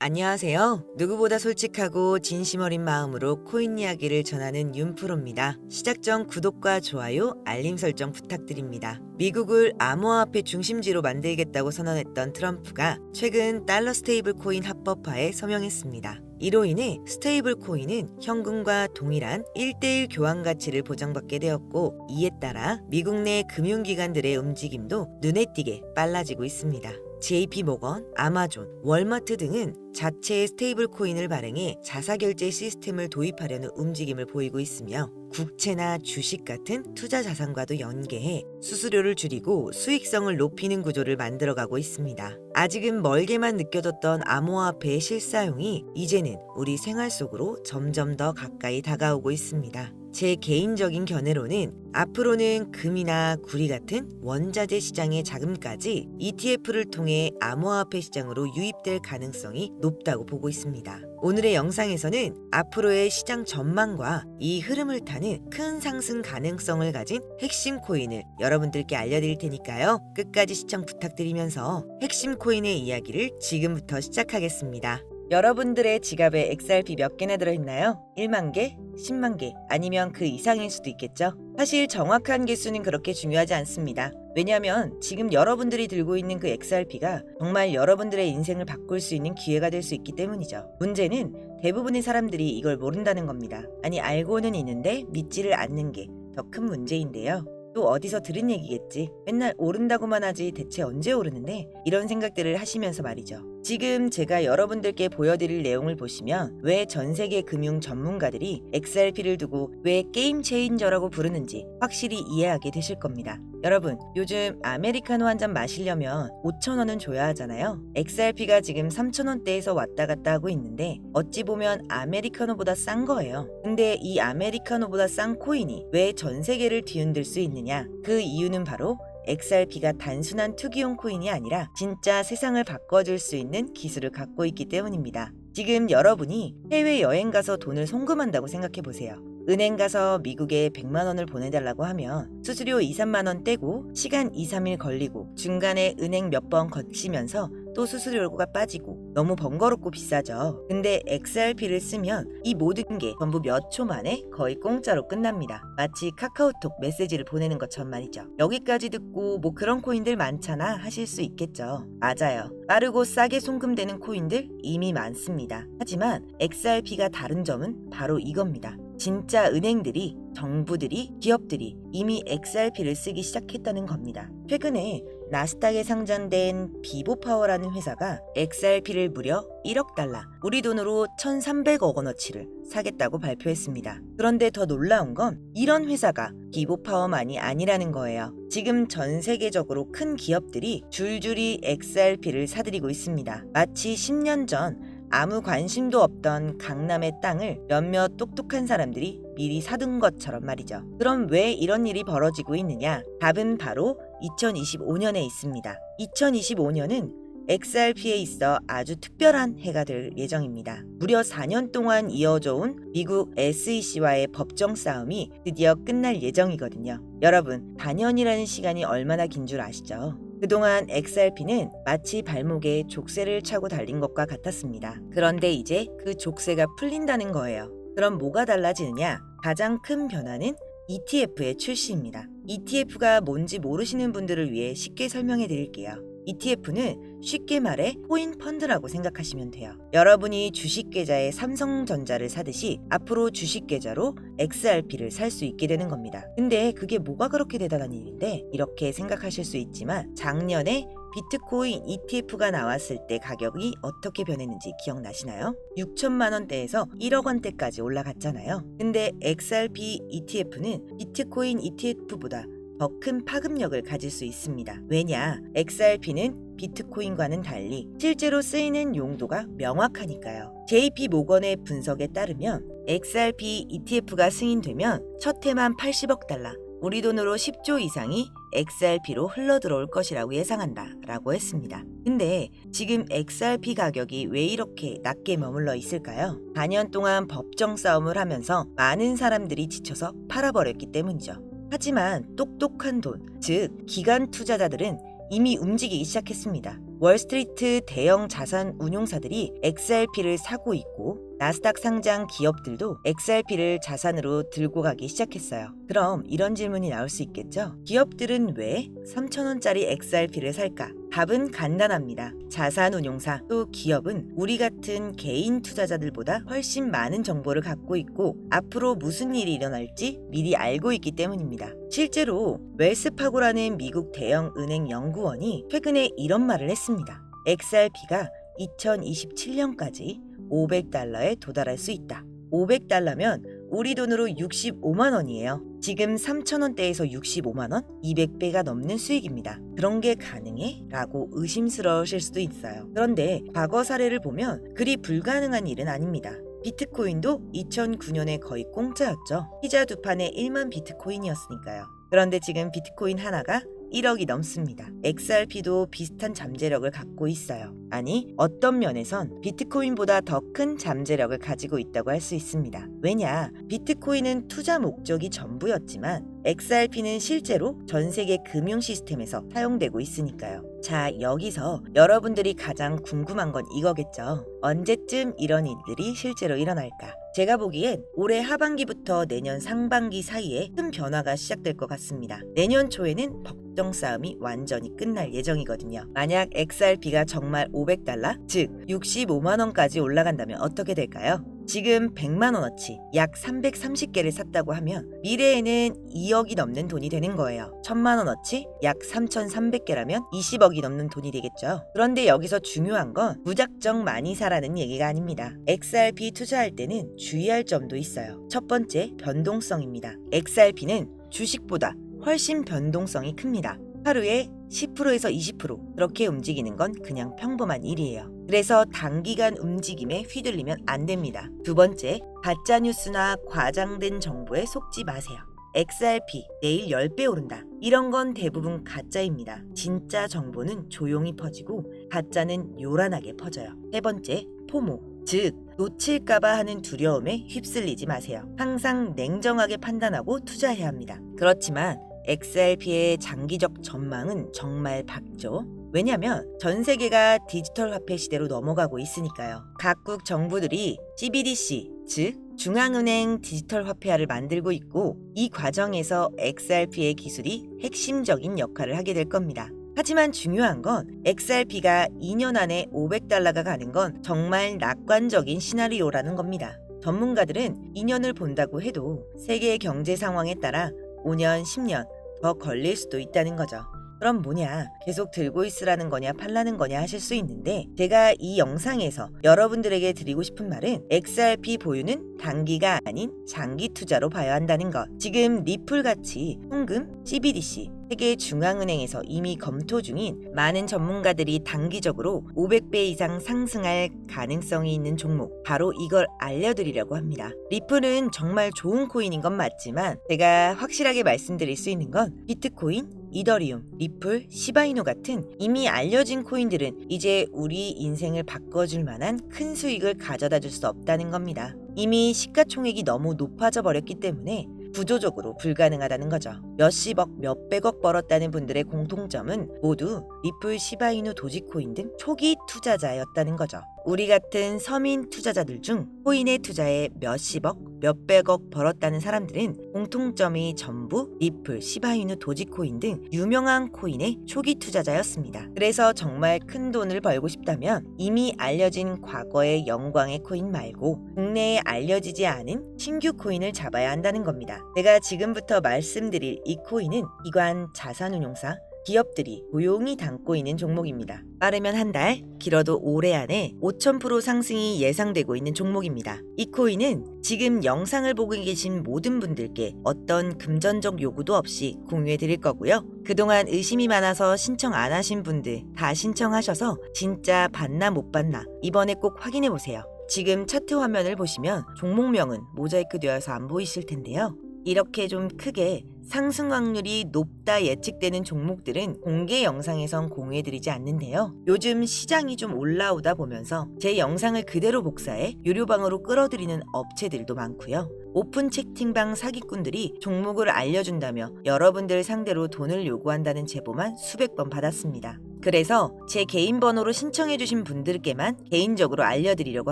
안녕하세요. 누구보다 솔직하고 진심 어린 마음으로 코인 이야기를 전하는 윤프로입니다. 시작 전 구독과 좋아요, 알림 설정 부탁드립니다. 미국을 암호화폐 중심지로 만들겠다고 선언했던 트럼프가 최근 달러 스테이블 코인 합법화에 서명했습니다. 이로 인해 스테이블 코인은 현금과 동일한 1대1 교환 가치를 보장받게 되었고, 이에 따라 미국 내 금융기관들의 움직임도 눈에 띄게 빨라지고 있습니다. JP모건, 아마존, 월마트 등은 자체의 스테이블 코인을 발행해 자사결제 시스템을 도입하려는 움직임을 보이고 있으며, 국채나 주식 같은 투자 자산과도 연계해 수수료를 줄이고 수익성을 높이는 구조를 만들어가고 있습니다. 아직은 멀게만 느껴졌던 암호화폐의 실사용이 이제는 우리 생활 속으로 점점 더 가까이 다가오고 있습니다. 제 개인적인 견해로는 앞으로는 금이나 구리 같은 원자재 시장의 자금까지 ETF를 통해 암호화폐 시장으로 유입될 가능성이 높다고 보고 있습니다. 오늘의 영상에서는 앞으로의 시장 전망과 이 흐름을 타는 큰 상승 가능성을 가진 핵심 코인을 여러분들께 알려드릴 테니까요. 끝까지 시청 부탁드리면서 핵심 코인의 이야기를 지금부터 시작하겠습니다. 여러분들의 지갑에 XRP 몇 개나 들어있나요? 1만 개? 10만 개? 아니면 그 이상일 수도 있겠죠? 사실 정확한 개수는 그렇게 중요하지 않습니다. 왜냐하면 지금 여러분들이 들고 있는 그 XRP가 정말 여러분들의 인생을 바꿀 수 있는 기회가 될 수 있기 때문이죠. 문제는 대부분의 사람들이 이걸 모른다는 겁니다. 아니, 알고는 있는데 믿지를 않는 게 더 큰 문제인데요. 또 어디서 들은 얘기겠지. 맨날 오른다고만 하지 대체 언제 오르는데? 이런 생각들을 하시면서 말이죠. 지금 제가 여러분들께 보여드릴 내용을 보시면 왜 전 세계 금융 전문가들이 XRP를 두고 왜 게임 체인저라고 부르는지 확실히 이해하게 되실 겁니다. 여러분, 요즘 아메리카노 한 잔 마시려면 5,000원은 줘야 하잖아요. XRP가 지금 3,000원대에서 왔다 갔다 하고 있는데 어찌 보면 아메리카노보다 싼 거예요. 근데 이 아메리카노보다 싼 코인이 왜 전 세계를 뒤흔들 수 있느냐? 그 이유는 바로 XRP가 단순한 투기용 코인이 아니라 진짜 세상을 바꿔줄 수 있는 기술을 갖고 있기 때문입니다. 지금 여러분이 해외여행 가서 돈을 송금한다고 생각해 보세요. 은행 가서 미국에 100만 원을 보내달라고 하면 수수료 2, 3만 원 떼고 시간 2, 3일 걸리고 중간에 은행 몇 번 거치면서 또 수수료가 빠지고 너무 번거롭고 비싸죠. 근데 XRP를 쓰면 이 모든 게 전부 몇 초 만에 거의 공짜로 끝납니다. 마치 카카오톡 메시지를 보내는 것처럼 말이죠. 여기까지 듣고 뭐 그런 코인들 많잖아 하실 수 있겠죠. 맞아요. 빠르고 싸게 송금되는 코인들 이미 많습니다. 하지만 XRP가 다른 점은 바로 이겁니다. 진짜 은행들이, 정부들이, 기업들이 이미 XRP를 쓰기 시작했다는 겁니다. 최근에 나스닥에 상장된 비보파워라는 회사가 XRP를 무려 1억 달러, 우리 돈으로 1,300억 원어치를 사겠다고 발표했습니다. 그런데 더 놀라운 건 이런 회사가 비보파워만이 아니라는 거예요. 지금 전 세계적으로 큰 기업들이 줄줄이 XRP를 사들이고 있습니다. 마치 10년 전 아무 관심도 없던 강남의 땅을 몇몇 똑똑한 사람들이 미리 사둔 것처럼 말이죠. 그럼 왜 이런 일이 벌어지고 있느냐? 답은 바로 2025년에 있습니다. 2025년은 XRP에 있어 아주 특별한 해가 될 예정입니다. 무려 4년 동안 이어져 온 미국 SEC와의 법정 싸움이 드디어 끝날 예정이거든요. 여러분, 4년이라는 시간이 얼마나 긴 줄 아시죠? 그동안 XRP는 마치 발목에 족쇄를 차고 달린 것과 같았습니다. 그런데 이제 그 족쇄가 풀린다는 거예요. 그럼 뭐가 달라지느냐? 가장 큰 변화는 ETF의 출시입니다. ETF가 뭔지 모르시는 분들을 위해 쉽게 설명해 드릴게요. ETF는 쉽게 말해 코인 펀드라고 생각하시면 돼요. 여러분이 주식 계좌에 삼성전자를 사듯이 앞으로 주식 계좌로 XRP를 살 수 있게 되는 겁니다. 근데 그게 뭐가 그렇게 대단한 일인데? 이렇게 생각하실 수 있지만 작년에 비트코인 ETF가 나왔을 때 가격이 어떻게 변했는지 기억나시나요? 6천만 원대에서 1억 원대까지 올라갔잖아요. 근데 XRP ETF는 비트코인 ETF보다 더 큰 파급력을 가질 수 있습니다. 왜냐? XRP는 비트코인과는 달리 실제로 쓰이는 용도가 명확하니까요. JP모건의 분석에 따르면 XRP ETF가 승인되면 첫 해만 80억 달러, 우리 돈으로 10조 이상이 XRP로 흘러들어올 것이라고 예상한다 라고 했습니다. 근데 지금 XRP 가격이 왜 이렇게 낮게 머물러 있을까요? 4년 동안 법정 싸움을 하면서 많은 사람들이 지쳐서 팔아버렸기 때문이죠. 하지만 똑똑한 돈, 즉 기관 투자자들은 이미 움직이기 시작했습니다. 월스트리트 대형 자산 운용사들이 XRP를 사고 있고 나스닥 상장 기업들도 XRP를 자산으로 들고 가기 시작했어요. 그럼 이런 질문이 나올 수 있겠죠? 기업들은 왜 3,000원짜리 XRP를 살까? 답은 간단합니다. 자산운용사 또 기업은 우리 같은 개인 투자자들보다 훨씬 많은 정보를 갖고 있고 앞으로 무슨 일이 일어날지 미리 알고 있기 때문입니다. 실제로 웰스파고라는 미국 대형 은행 연구원이 최근에 이런 말을 했습니다. XRP가 2027년까지 $500에 도달할 수 있다. $500면 우리 돈으로 65만 원이에요. 지금 3,000원대에서 65만 원? 200배가 넘는 수익입니다. 그런 게 가능해? 라고 의심스러우실 수도 있어요. 그런데 과거 사례를 보면 그리 불가능한 일은 아닙니다. 비트코인도 2009년에 거의 공짜였죠. 피자 두 판에 1만 비트코인이었으니까요. 그런데 지금 비트코인 하나가 1억이 넘습니다. XRP도 비슷한 잠재력을 갖고 있어요. 아니, 어떤 면에선 비트코인보다 더 큰 잠재력을 가지고 있다고 할 수 있습니다. 왜냐, 비트코인은 투자 목적이 전부였지만 XRP는 실제로 전 세계 금융 시스템에서 사용되고 있으니까요. 자, 여기서 여러분들이 가장 궁금한 건 이거겠죠. 언제쯤 이런 일들이 실제로 일어날까? 제가 보기엔 올해 하반기부터 내년 상반기 사이에 큰 변화가 시작될 것 같습니다. 내년 초에는 법정 싸움이 완전히 끝날 예정이거든요. 만약 XRP가 정말 $500, 즉 65만 원까지 올라간다면 어떻게 될까요? 지금 100만 원어치 약 330개를 샀다고 하면 미래에는 2억이 넘는 돈이 되는 거예요. 1000만 원어치 약 3300개라면 20억이 넘는 돈이 되겠죠. 그런데 여기서 중요한 건 무작정 많이 사라는 얘기가 아닙니다. XRP 투자할 때는 주의할 점도 있어요. 첫 번째, 변동성입니다. XRP는 주식보다 훨씬 변동성이 큽니다. 하루에 10%에서 20% 그렇게 움직이는 건 그냥 평범한 일이에요. 그래서 단기간 움직임에 휘둘리면 안 됩니다. 두 번째, 가짜뉴스나 과장된 정보에 속지 마세요. XRP 내일 10배 오른다. 이런 건 대부분 가짜입니다. 진짜 정보는 조용히 퍼지고 가짜는 요란하게 퍼져요. 세 번째, 포모, 즉 놓칠까봐 하는 두려움에 휩쓸리지 마세요. 항상 냉정하게 판단하고 투자해야 합니다. 그렇지만 XRP의 장기적 전망은 정말 밝죠. 왜냐하면 전 세계가 디지털 화폐 시대로 넘어가고 있으니까요. 각국 정부들이 CBDC, 즉 중앙은행 디지털 화폐화를 만들고 있고 이 과정에서 XRP의 기술이 핵심적인 역할을 하게 될 겁니다. 하지만 중요한 건 XRP가 2년 안에 $500가 가는 건 정말 낙관적인 시나리오라는 겁니다. 전문가들은 2년을 본다고 해도 세계 경제 상황에 따라 5년, 10년 더 걸릴 수도 있다는 거죠. 그럼 뭐냐, 계속 들고 있으라는 거냐 팔라는 거냐 하실 수 있는데 제가 이 영상에서 여러분들에게 드리고 싶은 말은 XRP 보유는 단기가 아닌 장기 투자로 봐야 한다는 것. 지금 리플같이 송금, CBDC, 세계 중앙은행에서 이미 검토 중인 많은 전문가들이 단기적으로 500배 이상 상승할 가능성이 있는 종목, 바로 이걸 알려드리려고 합니다. 리플은 정말 좋은 코인인 건 맞지만 제가 확실하게 말씀드릴 수 있는 건 비트코인, 이더리움, 리플, 시바이누 같은 이미 알려진 코인들은 이제 우리 인생을 바꿔줄 만한 큰 수익을 가져다 줄 수 없다는 겁니다. 이미 시가총액이 너무 높아져 버렸기 때문에 구조적으로 불가능하다는 거죠. 몇십억, 몇백억 벌었다는 분들의 공통점은 모두 리플, 시바이누, 도지코인 등 초기 투자자였다는 거죠. 우리 같은 서민 투자자들 중 코인에 투자해 몇십억, 몇백억 벌었다는 사람들은 공통점이 전부 리플, 시바이누, 도지코인 등 유명한 코인의 초기 투자자였습니다. 그래서 정말 큰 돈을 벌고 싶다면 이미 알려진 과거의 영광의 코인 말고 국내에 알려지지 않은 신규 코인을 잡아야 한다는 겁니다. 제가 지금부터 말씀드릴 이 코인은 기관 자산운용사, 기업들이 조용히 담고 있는 종목입니다. 빠르면 한 달, 길어도 올해 안에 5000% 상승이 예상되고 있는 종목입니다. 이 코인은 지금 영상을 보고 계신 모든 분들께 어떤 금전적 요구도 없이 공유해 드릴 거고요. 그동안 의심이 많아서 신청 안 하신 분들 다 신청하셔서 진짜 받나 못 받나 이번에 꼭 확인해 보세요. 지금 차트 화면을 보시면 종목명은 모자이크 되어서 안 보이실 텐데요. 이렇게 좀 크게 상승 확률이 높다 예측되는 종목들은 공개 영상에선 공유해드리지 않는데요. 요즘 시장이 좀 올라오다 보면서 제 영상을 그대로 복사해 유료방으로 끌어들이는 업체들도 많고요. 오픈 채팅방 사기꾼들이 종목을 알려준다며 여러분들 상대로 돈을 요구한다는 제보만 수백 번 받았습니다. 그래서 제 개인 번호로 신청해주신 분들께만 개인적으로 알려드리려고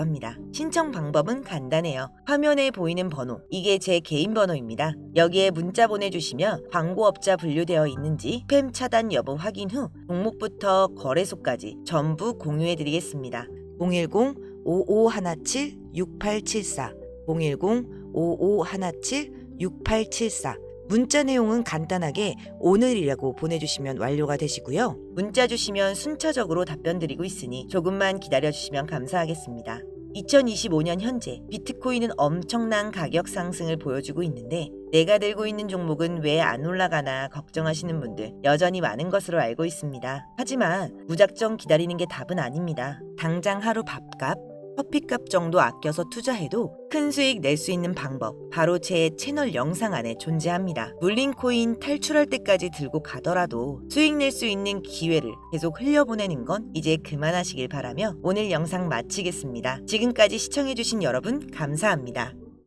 합니다. 신청 방법은 간단해요. 화면에 보이는 번호, 이게 제 개인 번호입니다. 여기에 문자 보내주시면 광고업자 분류되어 있는지 스팸 차단 여부 확인 후 종목부터 거래소까지 전부 공유해드리겠습니다. 010-5517-6874 010-5517-6874 문자 내용은 간단하게 오늘이라고 보내주시면 완료가 되시고요. 문자 주시면 순차적으로 답변 드리고 있으니 조금만 기다려주시면 감사하겠습니다. 2025년 현재 비트코인은 엄청난 가격 상승을 보여주고 있는데 내가 들고 있는 종목은 왜 안 올라가나 걱정하시는 분들 여전히 많은 것으로 알고 있습니다. 하지만 무작정 기다리는 게 답은 아닙니다. 당장 하루 밥값, 커피값 정도 아껴서 투자해도 큰 수익 낼 수 있는 방법 바로 제 채널 영상 안에 존재합니다. 물린 코인 탈출할 때까지 들고 가더라도 수익 낼 수 있는 기회를 계속 흘려보내는 건 이제 그만하시길 바라며 오늘 영상 마치겠습니다. 지금까지 시청해주신 여러분 감사합니다.